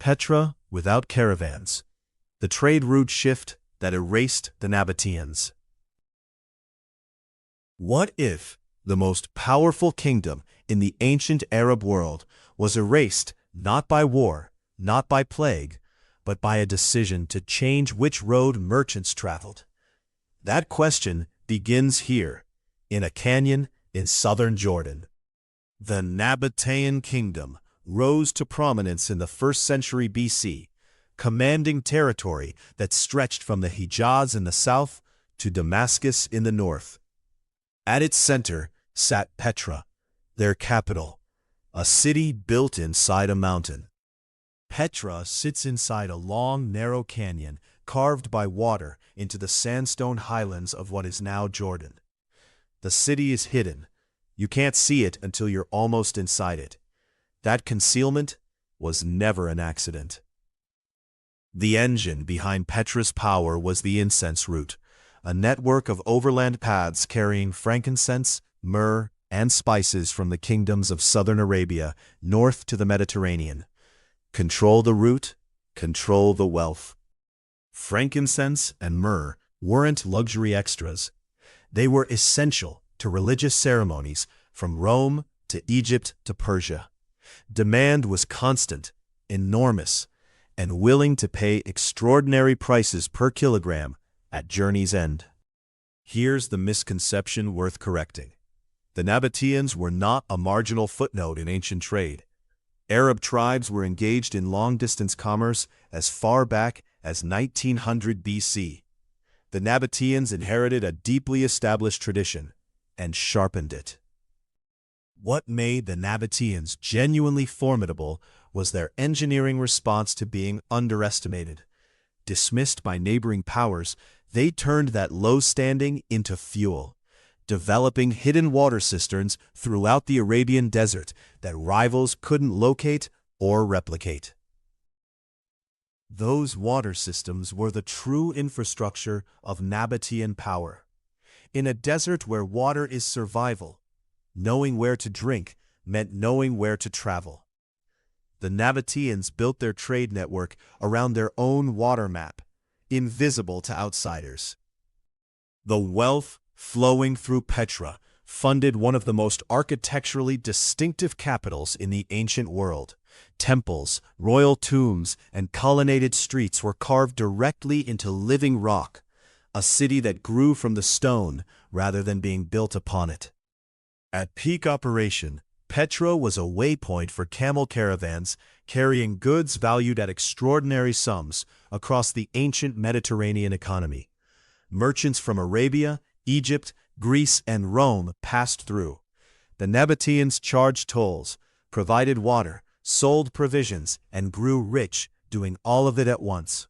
Petra without caravans. The trade route shift that erased the Nabataeans. What if the most powerful kingdom in the ancient Arab world was erased not by war, not by plague, but by a decision to change which road merchants traveled? That question begins here, in a canyon in southern Jordan. The Nabataean Kingdom rose to prominence in the 1st century BC, commanding territory that stretched from the Hijaz in the south to Damascus in the north. At its center sat Petra, their capital, a city built inside a mountain. Petra sits inside a long, narrow canyon carved by water into the sandstone highlands of what is now Jordan. The city is hidden. You can't see it until you're almost inside it. That concealment was never an accident. The engine behind Petra's power was the incense route, a network of overland paths carrying frankincense, myrrh, and spices from the kingdoms of southern Arabia north to the Mediterranean. Control the route, control the wealth. Frankincense and myrrh weren't luxury extras. They were essential to religious ceremonies from Rome to Egypt to Persia. Demand was constant, enormous, and willing to pay extraordinary prices per kilogram at journey's end. Here's the misconception worth correcting. The Nabataeans were not a marginal footnote in ancient trade. Arab tribes were engaged in long-distance commerce as far back as 1900 BC. The Nabataeans inherited a deeply established tradition and sharpened it. What made the Nabataeans genuinely formidable was their engineering response to being underestimated. Dismissed by neighboring powers, they turned that low standing into fuel, developing hidden water cisterns throughout the Arabian desert that rivals couldn't locate or replicate. Those water systems were the true infrastructure of Nabataean power. In a desert where water is survival, knowing where to drink meant knowing where to travel. The Nabataeans built their trade network around their own water map, invisible to outsiders. The wealth flowing through Petra funded one of the most architecturally distinctive capitals in the ancient world. Temples, royal tombs, and colonnaded streets were carved directly into living rock, a city that grew from the stone rather than being built upon it. At peak operation, Petra was a waypoint for camel caravans carrying goods valued at extraordinary sums across the ancient Mediterranean economy. Merchants from Arabia, Egypt, Greece, and Rome passed through. The Nabataeans charged tolls, provided water, sold provisions, and grew rich, doing all of it at once.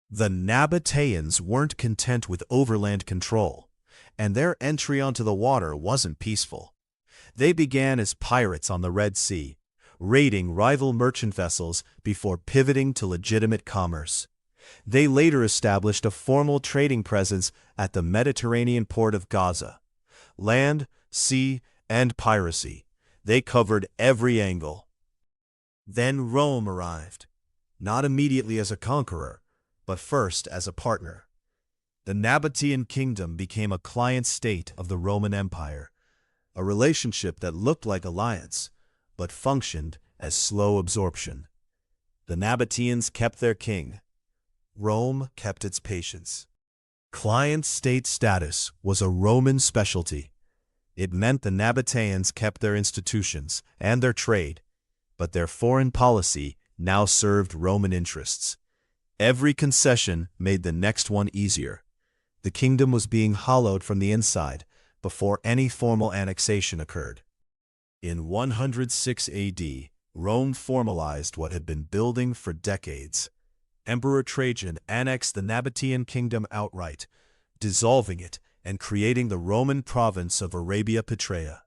The Nabataeans weren't content with overland control, and their entry onto the water wasn't peaceful. They began as pirates on the Red Sea, raiding rival merchant vessels before pivoting to legitimate commerce. They later established a formal trading presence at the Mediterranean port of Gaza. Land, sea, and piracy. They covered every angle. Then Rome arrived, not immediately as a conqueror, but first as a partner. The Nabataean Kingdom became a client state of the Roman Empire, a relationship that looked like alliance, but functioned as slow absorption. The Nabataeans kept their king. Rome kept its patience. Client state status was a Roman specialty. It meant the Nabataeans kept their institutions and their trade, but their foreign policy now served Roman interests. Every concession made the next one easier. The kingdom was being hollowed from the inside before any formal annexation occurred. In 106 AD, Rome formalized what had been building for decades. Emperor Trajan annexed the Nabataean Kingdom outright, dissolving it and creating the Roman province of Arabia Petraea.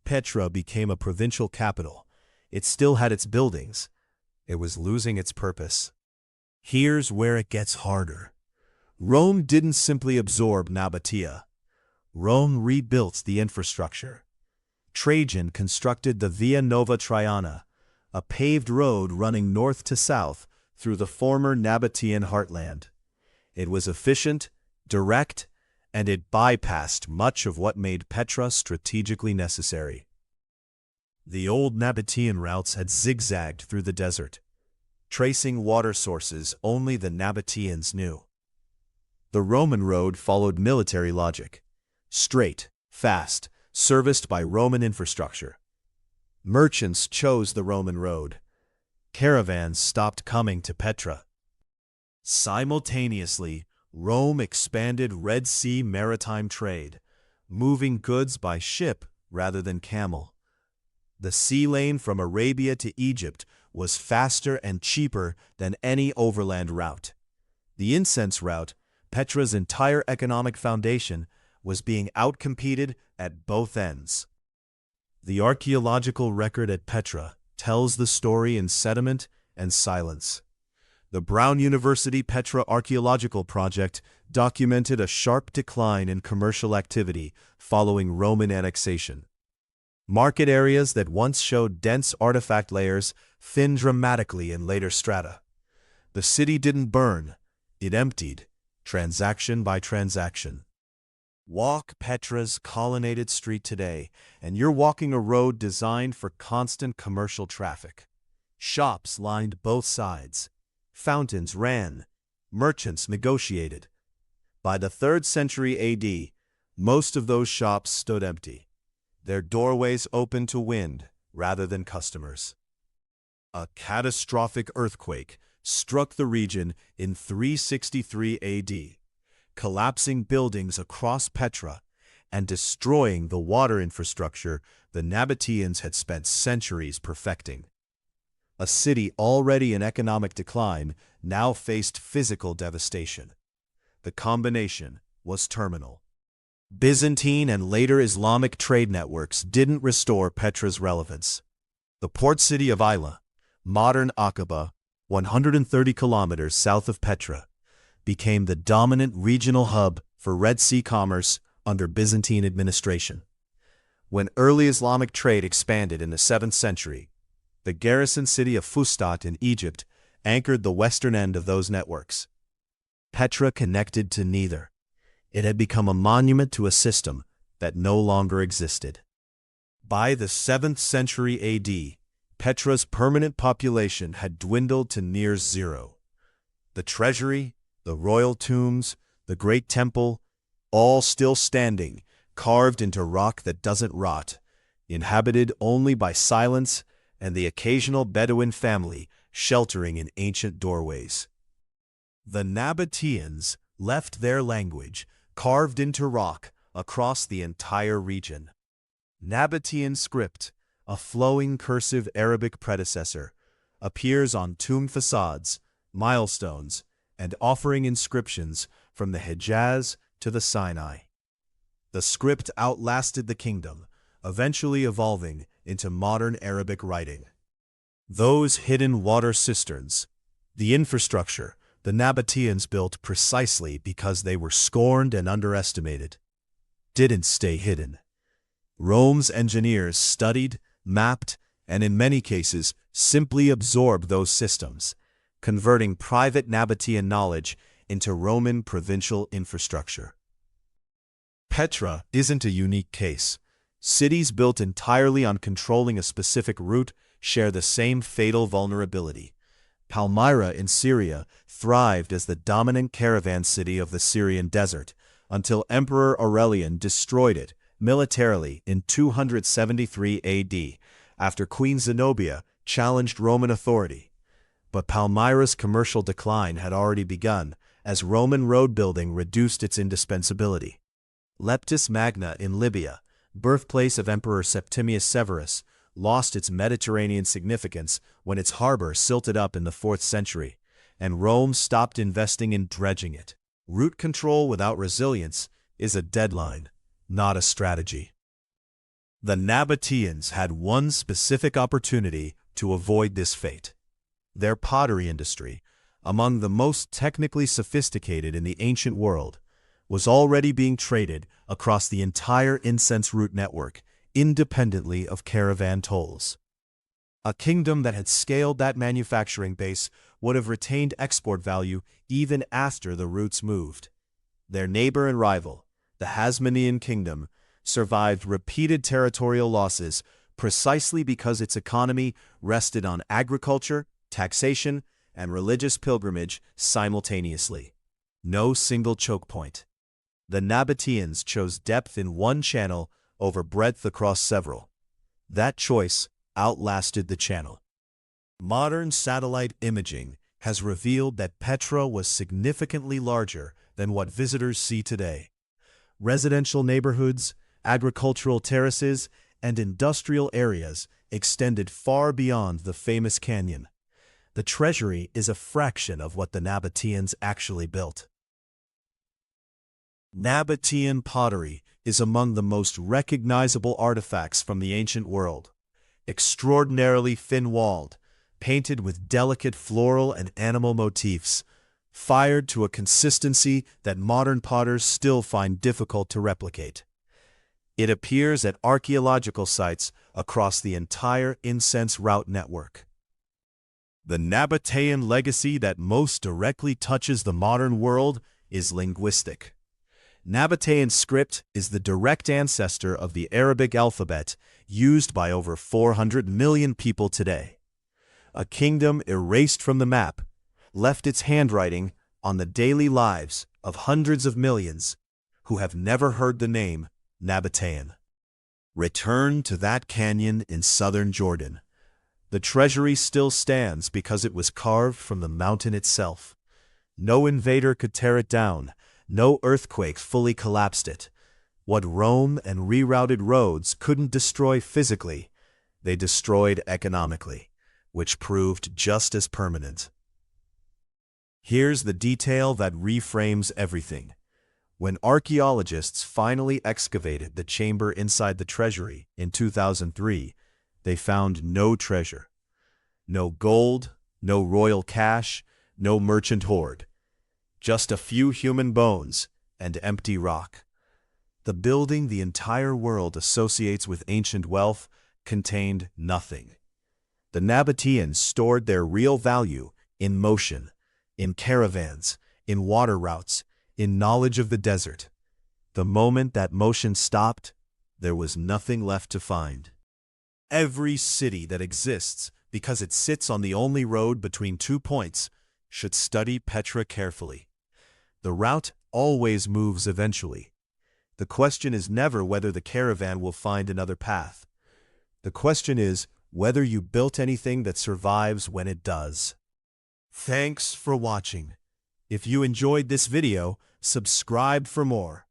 Petra became a provincial capital. It still had its buildings. It was losing its purpose. Here's where it gets harder. Rome didn't simply absorb Nabataea. Rome rebuilt the infrastructure. Trajan constructed the Via Nova Traiana, a paved road running north to south through the former Nabataean heartland. It was efficient, direct, and it bypassed much of what made Petra strategically necessary. The old Nabataean routes had zigzagged through the desert, tracing water sources only the Nabataeans knew. The Roman road followed military logic, straight, fast, serviced by Roman infrastructure. Merchants chose the Roman road. Caravans stopped coming to Petra. Simultaneously, Rome expanded Red Sea maritime trade, moving goods by ship rather than camel. The sea lane from Arabia to Egypt was faster and cheaper than any overland route. The incense route, Petra's entire economic foundation, was being outcompeted at both ends. The archaeological record at Petra tells the story in sediment and silence. The Brown University Petra Archaeological Project documented a sharp decline in commercial activity following Roman annexation. Market areas that once showed dense artifact layers thinned dramatically in later strata. The city didn't burn, it emptied, transaction by transaction. Walk Petra's colonnaded street today, and you're walking a road designed for constant commercial traffic. Shops lined both sides. Fountains ran. Merchants negotiated. By the 3rd century AD, most of those shops stood empty, their doorways open to wind rather than customers. A catastrophic earthquake struck the region in 363 AD, collapsing buildings across Petra and destroying the water infrastructure the Nabataeans had spent centuries perfecting. A city already in economic decline now faced physical devastation. The combination was terminal. Byzantine and later Islamic trade networks didn't restore Petra's relevance. The port city of Ayla, modern Aqaba, 130 kilometers south of Petra, became the dominant regional hub for Red Sea commerce under Byzantine administration. When early Islamic trade expanded in the 7th century, the garrison city of Fustat in Egypt anchored the western end of those networks. Petra connected to neither. It had become a monument to a system that no longer existed. By the 7th century AD, Petra's permanent population had dwindled to near zero. The treasury, the royal tombs, the great temple, all still standing, carved into rock that doesn't rot, inhabited only by silence and the occasional Bedouin family sheltering in ancient doorways. The Nabataeans left their language carved into rock across the entire region. Nabataean script, a flowing cursive Arabic predecessor, appears on tomb facades, milestones, and offering inscriptions from the Hejaz to the Sinai. The script outlasted the kingdom, eventually evolving into modern Arabic writing. Those hidden water cisterns, the infrastructure the Nabataeans built precisely because they were scorned and underestimated, didn't stay hidden. Rome's engineers studied, mapped, and in many cases simply absorbed those systems, converting private Nabataean knowledge into Roman provincial infrastructure. Petra isn't a unique case. Cities built entirely on controlling a specific route share the same fatal vulnerability. Palmyra in Syria thrived as the dominant caravan city of the Syrian desert until Emperor Aurelian destroyed it militarily in 273 AD after Queen Zenobia challenged Roman authority. But Palmyra's commercial decline had already begun as Roman road building reduced its indispensability. Leptis Magna in Libya, birthplace of Emperor Septimius Severus, lost its Mediterranean significance when its harbor silted up in the 4th century, and Rome stopped investing in dredging it. Route control without resilience is a deadline, not a strategy. The Nabataeans had one specific opportunity to avoid this fate. Their pottery industry, among the most technically sophisticated in the ancient world, was already being traded across the entire incense route network, independently of caravan tolls. A kingdom that had scaled that manufacturing base would have retained export value even after the roots moved. Their neighbor and rival, the Nabataean Kingdom, survived repeated territorial losses precisely because its economy rested on agriculture, taxation, and religious pilgrimage simultaneously. No single choke point. The Nabataeans chose depth in one channel over breadth across several. That choice outlasted the channel. Modern satellite imaging has revealed that Petra was significantly larger than what visitors see today. Residential neighborhoods, agricultural terraces, and industrial areas extended far beyond the famous canyon. The treasury is a fraction of what the Nabataeans actually built. Nabataean pottery is among the most recognizable artifacts from the ancient world. Extraordinarily thin-walled, painted with delicate floral and animal motifs, fired to a consistency that modern potters still find difficult to replicate. It appears at archaeological sites across the entire incense route network. The Nabataean legacy that most directly touches the modern world is linguistic. Nabataean script is the direct ancestor of the Arabic alphabet used by over 400 million people today. A kingdom erased from the map left its handwriting on the daily lives of hundreds of millions who have never heard the name Nabataean. Return to that canyon in southern Jordan. The treasury still stands because it was carved from the mountain itself. No invader could tear it down. No earthquake fully collapsed it. What Rome and rerouted roads couldn't destroy physically, they destroyed economically, which proved just as permanent. Here's the detail that reframes everything. When archaeologists finally excavated the chamber inside the treasury in 2003, they found no treasure. No gold, no royal cash, no merchant hoard. Just a few human bones and empty rock. The building the entire world associates with ancient wealth contained nothing. The Nabataeans stored their real value in motion, in caravans, in water routes, in knowledge of the desert. The moment that motion stopped, there was nothing left to find. Every city that exists because it sits on the only road between 2 points should study Petra carefully. The route always moves eventually. The question is never whether the caravan will find another path. The question is whether you built anything that survives when it does. Thanks for watching. If you enjoyed this video, subscribe for more.